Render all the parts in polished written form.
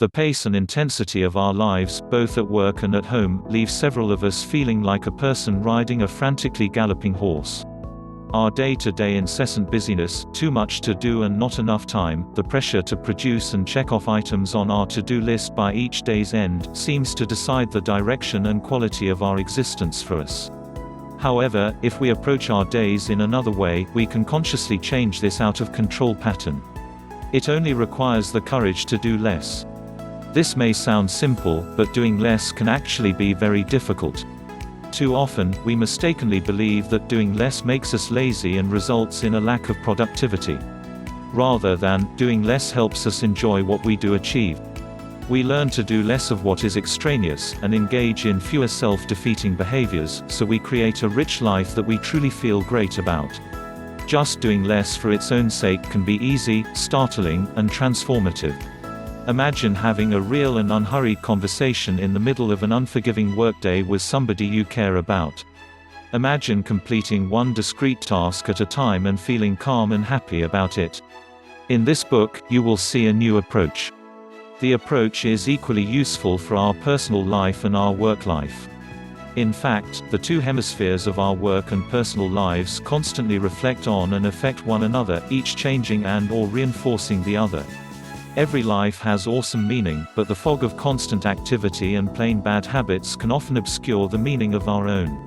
The pace and intensity of our lives, both at work and at home, leave several of us feeling like a person riding a frantically galloping horse. Our day-to-day incessant busyness, too much to do and not enough time, the pressure to produce and check off items on our to-do list by each day's end, seems to decide the direction and quality of our existence for us. However, if we approach our days in another way, we can consciously change this out-of-control pattern. It only requires the courage to do less. This may sound simple, but doing less can actually be very difficult. Too often, we mistakenly believe that doing less makes us lazy and results in a lack of productivity. Rather than, doing less helps us enjoy what we do achieve. We learn to do less of what is extraneous, and engage in fewer self-defeating behaviors, so we create a rich life that we truly feel great about. Just doing less for its own sake can be easy, startling, and transformative. Imagine having a real and unhurried conversation in the middle of an unforgiving workday with somebody you care about. Imagine completing one discrete task at a time and feeling calm and happy about it. In this book, you will see a new approach. The approach is equally useful for our personal life and our work life. In fact, the two hemispheres of our work and personal lives constantly reflect on and affect one another, each changing and/or reinforcing the other. Every life has awesome meaning, but the fog of constant activity and plain bad habits can often obscure the meaning of our own.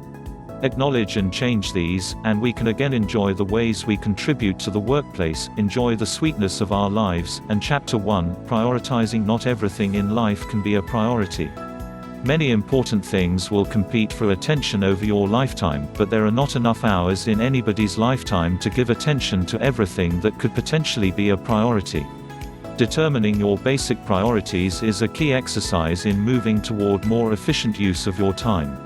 Acknowledge and change these, and we can again enjoy the ways we contribute to the workplace, enjoy the sweetness of our lives. And Chapter 1, Prioritizing. Not everything in life can be a priority. Many important things will compete for attention over your lifetime, but there are not enough hours in anybody's lifetime to give attention to everything that could potentially be a priority. Determining your basic priorities is a key exercise in moving toward more efficient use of your time.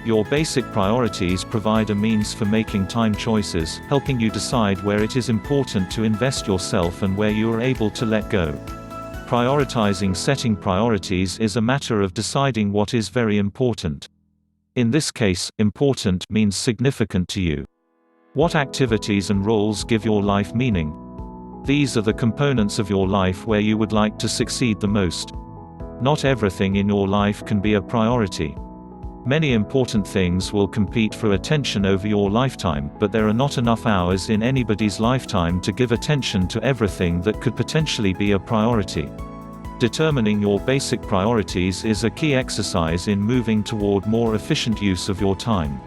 Your basic priorities provide a means for making time choices, helping you decide where it is important to invest yourself and where you are able to let go. Prioritizing. Setting priorities is a matter of deciding what is very important. In this case, important means significant to you. What activities and roles give your life meaning? These are the components of your life where you would like to succeed the most. Not everything in your life can be a priority. Many important things will compete for attention over your lifetime, but there are not enough hours in anybody's lifetime to give attention to everything that could potentially be a priority. Determining your basic priorities is a key exercise in moving toward more efficient use of your time.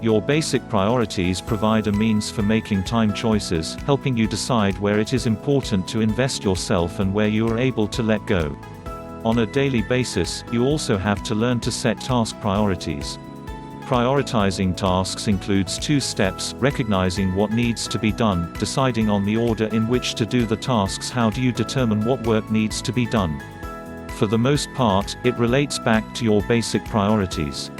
Your basic priorities provide a means for making time choices, helping you decide where it is important to invest yourself and where you are able to let go. On a daily basis, you also have to learn to set task priorities. Prioritizing tasks includes two steps: recognizing what needs to be done, deciding on the order in which to do the tasks. How do you determine what work needs to be done? For the most part, it relates back to your basic priorities.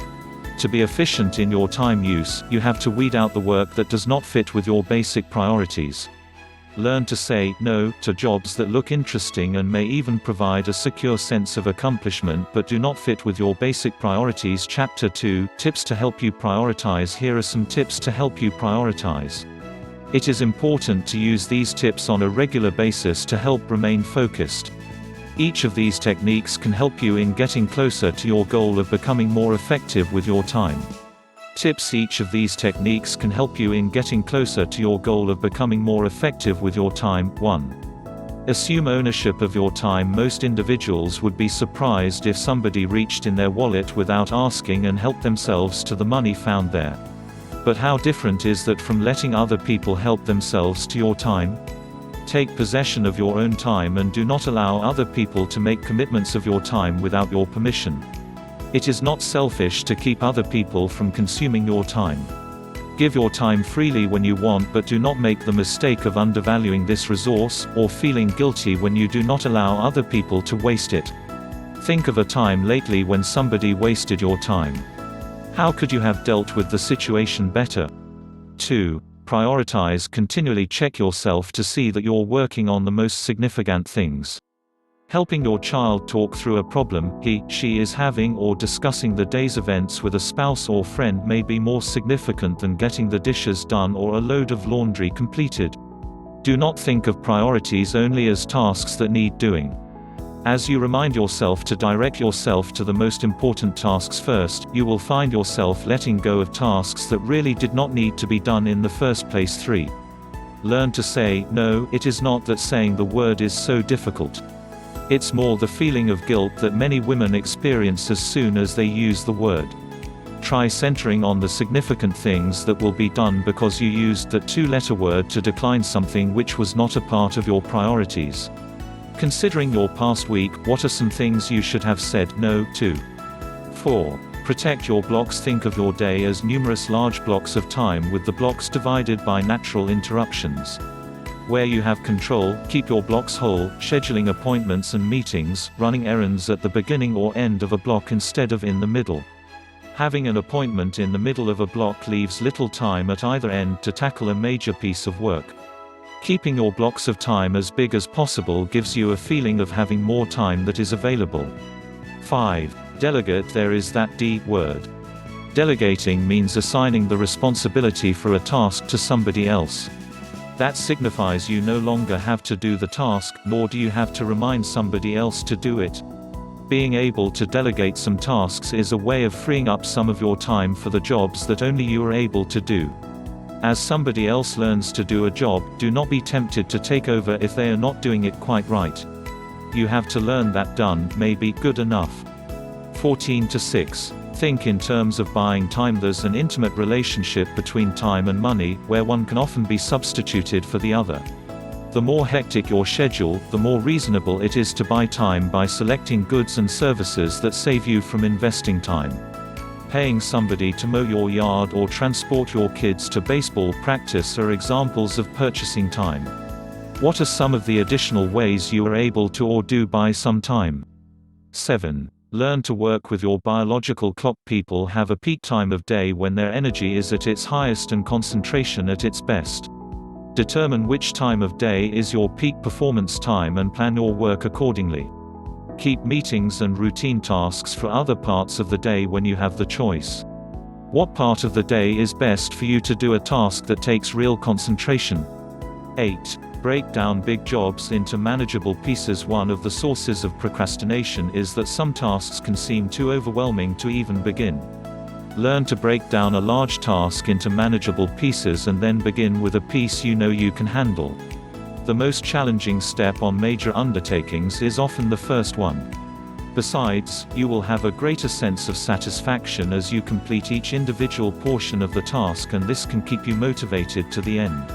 To be efficient in your time use, you have to weed out the work that does not fit with your basic priorities. Learn to say no to jobs that look interesting and may even provide a secure sense of accomplishment but do not fit with your basic priorities. Chapter 2, Tips to help you prioritize. Here are some tips to help you prioritize. It is important to use these tips on a regular basis to help remain focused. Each of these techniques can help you in getting closer to your goal of becoming more effective with your time. Tips. Each of these techniques can help you in getting closer to your goal of becoming more effective with your time. 1. Assume ownership of your time. Most individuals would be surprised if somebody reached in their wallet without asking and helped themselves to the money found there. But how different is that from letting other people help themselves to your time? Take possession of your own time and do not allow other people to make commitments of your time without your permission. It is not selfish to keep other people from consuming your time. Give your time freely when you want, but do not make the mistake of undervaluing this resource, or feeling guilty when you do not allow other people to waste it. Think of a time lately when somebody wasted your time. How could you have dealt with the situation better? 2. Prioritize. Continually check yourself to see that you're working on the most significant things. Helping your child talk through a problem she is having, or discussing the day's events with a spouse or friend may be more significant than getting the dishes done or a load of laundry completed. Do not think of priorities only as tasks that need doing. As you remind yourself to direct yourself to the most important tasks first, you will find yourself letting go of tasks that really did not need to be done in the first place. 3. Learn to say, no. It is not that saying the word is so difficult. It's more the feeling of guilt that many women experience as soon as they use the word. Try centering on the significant things that will be done because you used that 2-letter word to decline something which was not a part of your priorities. Considering your past week, what are some things you should have said no to? 4. Protect your blocks. Think of your day as numerous large blocks of time with the blocks divided by natural interruptions. Where you have control, keep your blocks whole, scheduling appointments and meetings, running errands at the beginning or end of a block instead of in the middle. Having an appointment in the middle of a block leaves little time at either end to tackle a major piece of work. Keeping your blocks of time as big as possible gives you a feeling of having more time that is available. 5. Delegate. There is that D word. Delegating means assigning the responsibility for a task to somebody else. That signifies you no longer have to do the task, nor do you have to remind somebody else to do it. Being able to delegate some tasks is a way of freeing up some of your time for the jobs that only you are able to do. As somebody else learns to do a job, do not be tempted to take over if they are not doing it quite right. You have to learn that done may be good enough. 14-6. Think in terms of buying time. There's an intimate relationship between time and money, where one can often be substituted for the other. The more hectic your schedule, the more reasonable it is to buy time by selecting goods and services that save you from investing time. Paying somebody to mow your yard or transport your kids to baseball practice are examples of purchasing time. What are some of the additional ways you are able to or do buy some time? 7. Learn to work with your biological clock. People have a peak time of day when their energy is at its highest and concentration at its best. Determine which time of day is your peak performance time and plan your work accordingly. Keep meetings and routine tasks for other parts of the day when you have the choice. What part of the day is best for you to do a task that takes real concentration? 8. Break down big jobs into manageable pieces. One of the sources of procrastination is that some tasks can seem too overwhelming to even begin. Learn to break down a large task into manageable pieces and then begin with a piece you know you can handle. The most challenging step on major undertakings is often the first one. Besides, you will have a greater sense of satisfaction as you complete each individual portion of the task, and this can keep you motivated to the end.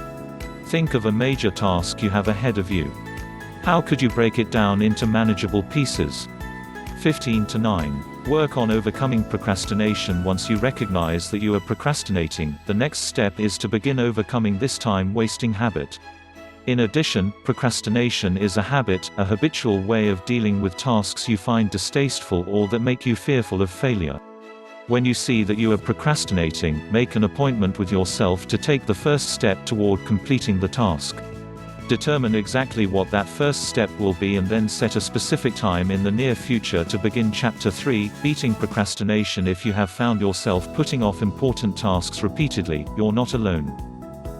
Think of a major task you have ahead of you. How could you break it down into manageable pieces? 15-9. Work on overcoming procrastination. Once you recognize that you are procrastinating, the next step is to begin overcoming this time-wasting habit. In addition, procrastination is a habit, a habitual way of dealing with tasks you find distasteful or that make you fearful of failure. When you see that you are procrastinating, make an appointment with yourself to take the first step toward completing the task. Determine exactly what that first step will be and then set a specific time in the near future to begin. Chapter 3, Beating Procrastination. If you have found yourself putting off important tasks repeatedly, you're not alone.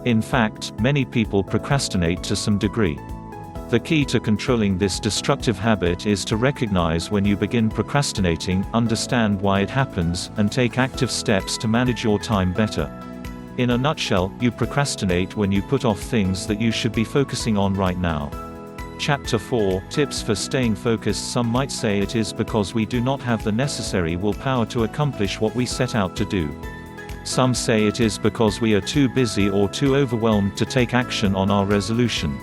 In fact, many people procrastinate to some degree. The key to controlling this destructive habit is to recognize when you begin procrastinating, understand why it happens, and take active steps to manage your time better. In a nutshell, you procrastinate when you put off things that you should be focusing on right now. Chapter 4, Tips for Staying Focused. Some might say it is because we do not have the necessary willpower to accomplish what we set out to do. Some say it is because we are too busy or too overwhelmed to take action on our resolution.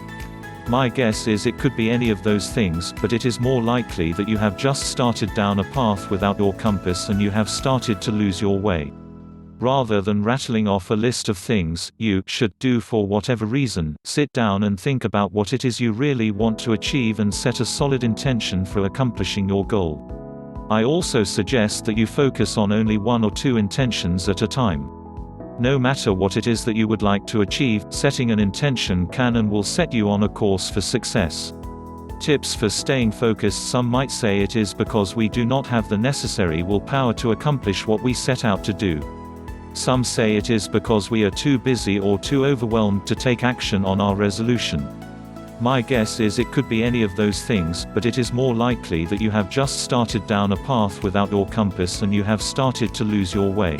My guess is it could be any of those things, but it is more likely that you have just started down a path without your compass and you have started to lose your way. Rather than rattling off a list of things you should do for whatever reason, sit down and think about what it is you really want to achieve and set a solid intention for accomplishing your goal. I also suggest that you focus on only 1 or 2 intentions at a time. No matter what it is that you would like to achieve, setting an intention can and will set you on a course for success. Tips for staying focused. Some might say it is because we do not have the necessary willpower to accomplish what we set out to do. Some say it is because we are too busy or too overwhelmed to take action on our resolution. My guess is it could be any of those things, but it is more likely that you have just started down a path without your compass and you have started to lose your way.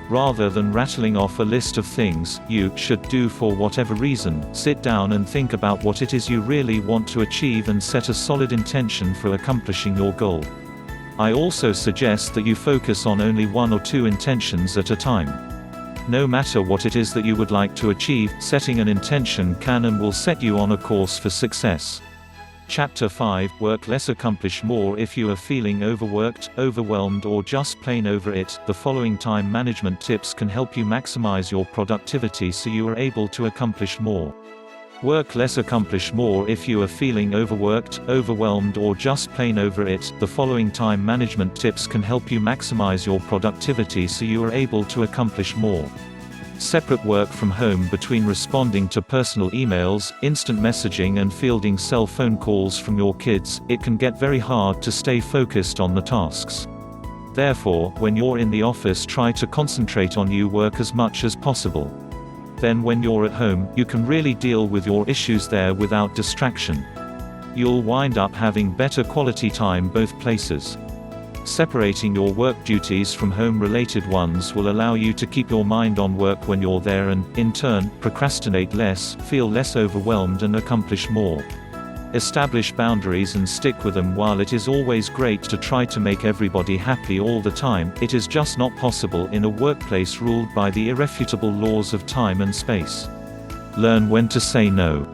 Rather than rattling off a list of things you should do for whatever reason, sit down and think about what it is you really want to achieve and set a solid intention for accomplishing your goal. I also suggest that you focus on only one or two intentions at a time. No matter what it is that you would like to achieve, setting an intention can and will set you on a course for success. Chapter 5 – Work less, accomplish more. If you are feeling overworked, overwhelmed, or just plain over it, the following time management tips can help you maximize your productivity so you are able to accomplish more. Work less, accomplish more. If you are feeling overworked, overwhelmed, or just plain over it, the following time management tips can help you maximize your productivity so you are able to accomplish more. Separate work from home. Between responding to personal emails, instant messaging, and fielding cell phone calls from your kids, it can get very hard to stay focused on the tasks. Therefore, when you're in the office, try to concentrate on your work as much as possible. Then when you're at home, you can really deal with your issues there without distraction. You'll wind up having better quality time both places. Separating your work duties from home-related ones will allow you to keep your mind on work when you're there and, in turn, procrastinate less, feel less overwhelmed, and accomplish more. Establish boundaries and stick with them. While it is always great to try to make everybody happy all the time, it is just not possible in a workplace ruled by the irrefutable laws of time and space. Learn when to say no.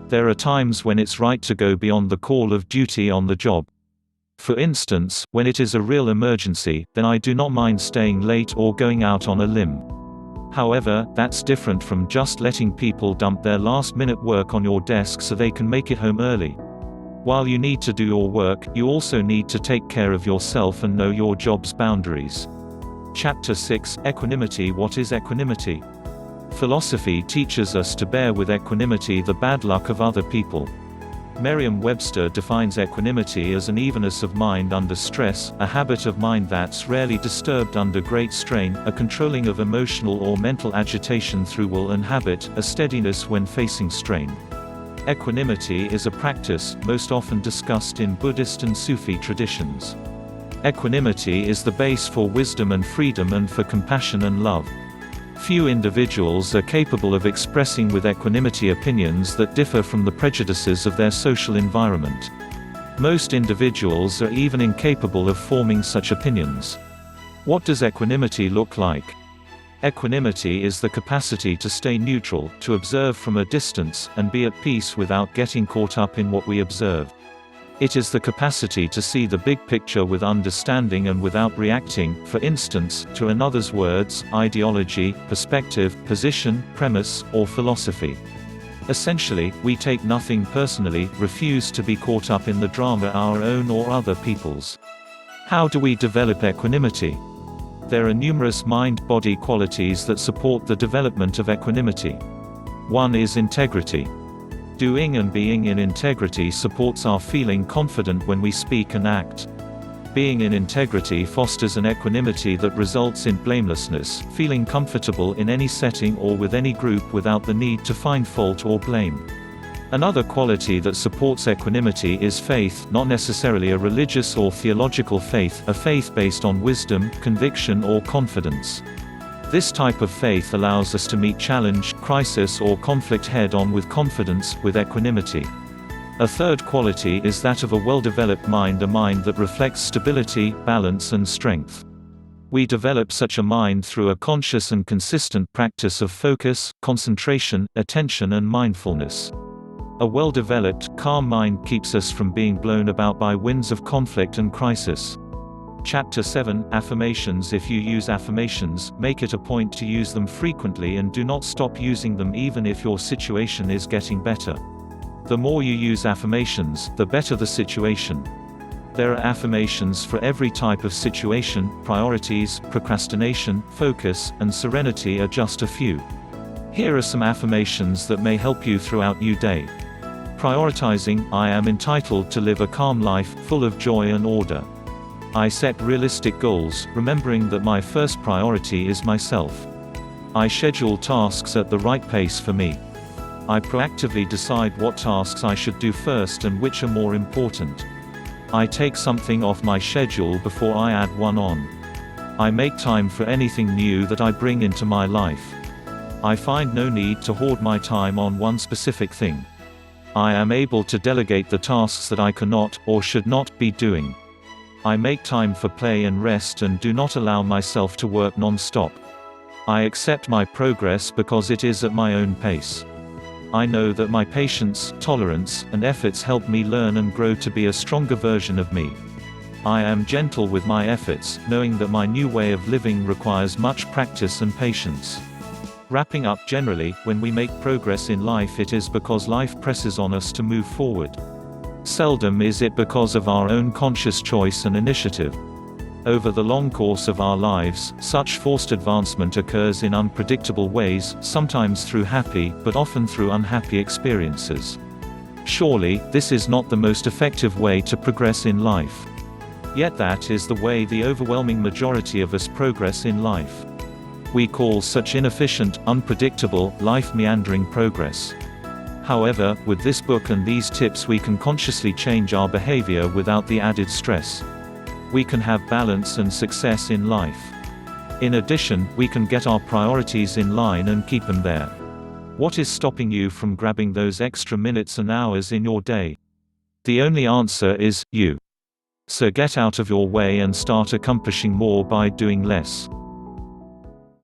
There are times when it's right to go beyond the call of duty on the job. For instance, when it is a real emergency, then I do not mind staying late or going out on a limb. However, that's different from just letting people dump their last-minute work on your desk so they can make it home early. While you need to do your work, you also need to take care of yourself and know your job's boundaries. Chapter 6 – Equanimity. What is equanimity? Philosophy teaches us to bear with equanimity the bad luck of other people. Merriam-Webster defines equanimity as an evenness of mind under stress, a habit of mind that's rarely disturbed under great strain, a controlling of emotional or mental agitation through will and habit, a steadiness when facing strain. Equanimity is a practice, most often discussed in Buddhist and Sufi traditions. Equanimity is the base for wisdom and freedom and for compassion and love. Few individuals are capable of expressing with equanimity opinions that differ from the prejudices of their social environment. Most individuals are even incapable of forming such opinions. What does equanimity look like? Equanimity is the capacity to stay neutral, to observe from a distance, and be at peace without getting caught up in what we observe. It is the capacity to see the big picture with understanding and without reacting, for instance, to another's words, ideology, perspective, position, premise, or philosophy. Essentially, we take nothing personally, refuse to be caught up in the drama, our own or other people's. How do we develop equanimity? There are numerous mind-body qualities that support the development of equanimity. One is integrity. Doing and being in integrity supports our feeling confident when we speak and act. Being in integrity fosters an equanimity that results in blamelessness, feeling comfortable in any setting or with any group without the need to find fault or blame. Another quality that supports equanimity is faith, not necessarily a religious or theological faith, a faith based on wisdom, conviction, or confidence. This type of faith allows us to meet challenge, crisis, or conflict head-on with confidence, with equanimity. A third quality is that of a well-developed mind, a mind that reflects stability, balance, and strength. We develop such a mind through a conscious and consistent practice of focus, concentration, attention, and mindfulness. A well-developed, calm mind keeps us from being blown about by winds of conflict and crisis. Chapter 7 – Affirmations. If you use affirmations, make it a point to use them frequently and do not stop using them even if your situation is getting better. The more you use affirmations, the better the situation. There are affirmations for every type of situation. Priorities, procrastination, focus, and serenity are just a few. Here are some affirmations that may help you throughout your day. Prioritizing – I am entitled to live a calm life, full of joy and order. I set realistic goals, remembering that my first priority is myself. I schedule tasks at the right pace for me. I proactively decide what tasks I should do first and which are more important. I take something off my schedule before I add one on. I make time for anything new that I bring into my life. I find no need to hoard my time on one specific thing. I am able to delegate the tasks that I cannot, or should not, be doing. I make time for play and rest and do not allow myself to work non-stop. I accept my progress because it is at my own pace. I know that my patience, tolerance, and efforts help me learn and grow to be a stronger version of me. I am gentle with my efforts, knowing that my new way of living requires much practice and patience. Wrapping up, generally, when we make progress in life, it is because life presses on us to move forward. Seldom is it because of our own conscious choice and initiative. Over the long course of our lives, such forced advancement occurs in unpredictable ways, sometimes through happy, but often through unhappy experiences. Surely, this is not the most effective way to progress in life. Yet that is the way the overwhelming majority of us progress in life. We call such inefficient, unpredictable, life-meandering progress. However, with this book and these tips we can consciously change our behavior without the added stress. We can have balance and success in life. In addition, we can get our priorities in line and keep them there. What is stopping you from grabbing those extra minutes and hours in your day? The only answer is, you. So get out of your way and start accomplishing more by doing less.